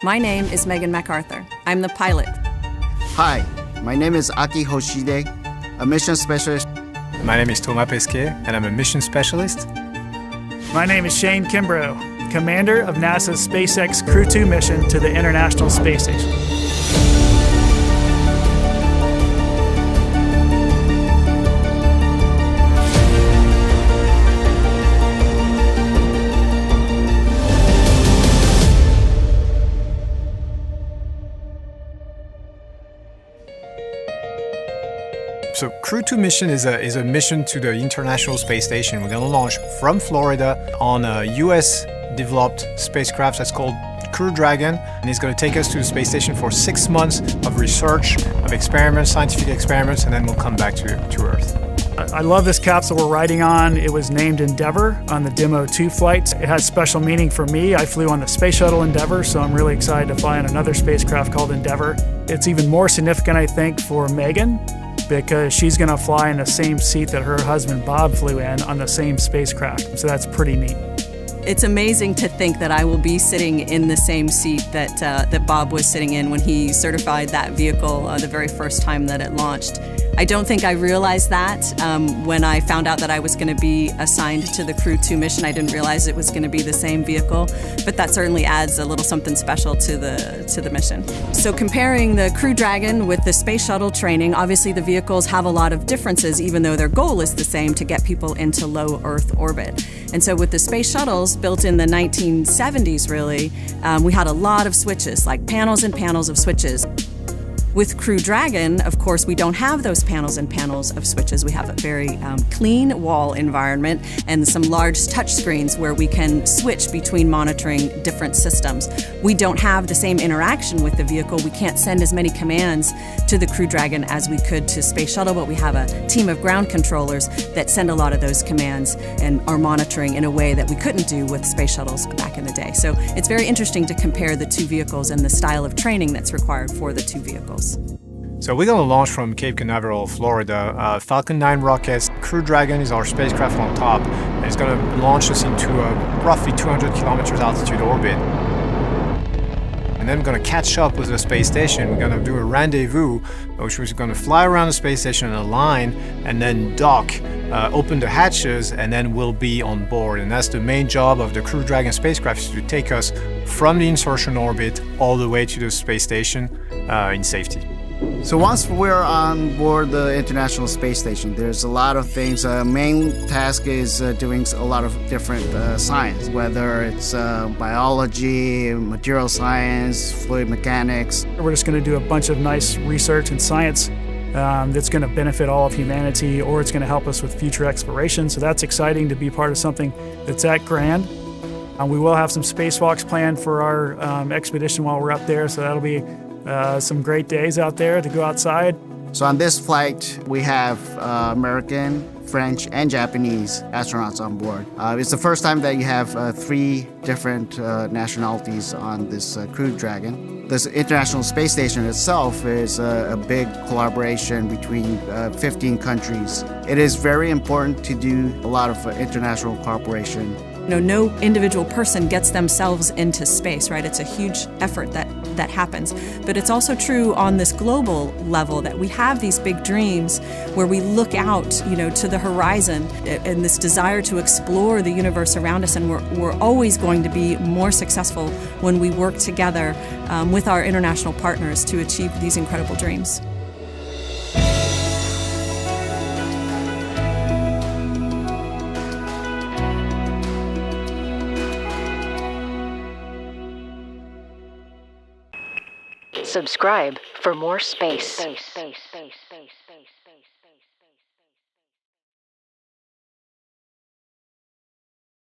My name is Megan MacArthur. I'm the pilot. Hi, my name is Aki Hoshide, a mission specialist. My name is Thomas Pesquet, and I'm a mission specialist. My name is Shane Kimbrough, commander of NASA's SpaceX Crew 2 mission to the International Space Station. So Crew 2 mission is a mission to the International Space Station. We're going to launch from Florida on a US-developed spacecraft that's called Crew Dragon, and it's going to take us to the space station for 6 months of research, of experiments, scientific experiments, and then we'll come back to Earth. I love this capsule we're riding on. It was named Endeavour on the Demo 2 flights. It has special meaning for me. I flew on the Space Shuttle Endeavour, so I'm really excited to fly on another spacecraft called Endeavour. It's even more significant, I think, for Megan, because she's going to fly in the same seat that her husband Bob flew in on the same spacecraft. So that's pretty neat. It's amazing to think that I will be sitting in the same seat that Bob was sitting in when he certified that vehicle the very first time that it launched. I don't think I realized that when I found out that I was going to be assigned to the Crew 2 mission. I didn't realize it was going to be the same vehicle, but that certainly adds a little something special to the mission. So comparing the Crew Dragon with the Space Shuttle training, obviously the vehicles have a lot of differences, even though their goal is the same, to get people into low Earth orbit. And so with the space shuttles built in the 1970s, really, we had a lot of switches, like panels and panels of switches. With Crew Dragon, of course, we don't have those panels and panels of switches. We have a very clean wall environment and some large touch screens where we can switch between monitoring different systems. We don't have the same interaction with the vehicle. We can't send as many commands to the Crew Dragon as we could to Space Shuttle, but we have a team of ground controllers that send a lot of those commands and are monitoring in a way that we couldn't do with space shuttles back in the day. So it's very interesting to compare the two vehicles and the style of training that's required for the two vehicles. So we're going to launch from Cape Canaveral, Florida. Falcon 9 rockets. Crew Dragon is our spacecraft on top, and it's going to launch us into a roughly 200 kilometers altitude orbit. And then we're going to catch up with the space station. We're going to do a rendezvous, which is going to fly around the space station in a line and then dock, open the hatches, and then we'll be on board. And that's the main job of the Crew Dragon spacecraft, is to take us from the insertion orbit all the way to the space station in safety. So once we're on board the International Space Station, there's a lot of things. Main task is doing a lot of different science, whether it's biology, material science, fluid mechanics. We're just going to do a bunch of nice research and science that's going to benefit all of humanity, or it's going to help us with future exploration. So that's exciting to be part of something that's that grand. We will have some spacewalks planned for our expedition while we're up there, so that'll be some great days out there to go outside. So on this flight, we have American, French, and Japanese astronauts on board. It's the first time that you have 3 different nationalities on this Crew Dragon. This International Space Station itself is a big collaboration between 15 countries. It is very important to do a lot of international cooperation. No individual person gets themselves into space, right? It's a huge effort that happens. But it's also true on this global level that we have these big dreams where we look out, to the horizon and this desire to explore the universe around us, and we're always going to be more successful when we work together with our international partners to achieve these incredible dreams. Subscribe for more space.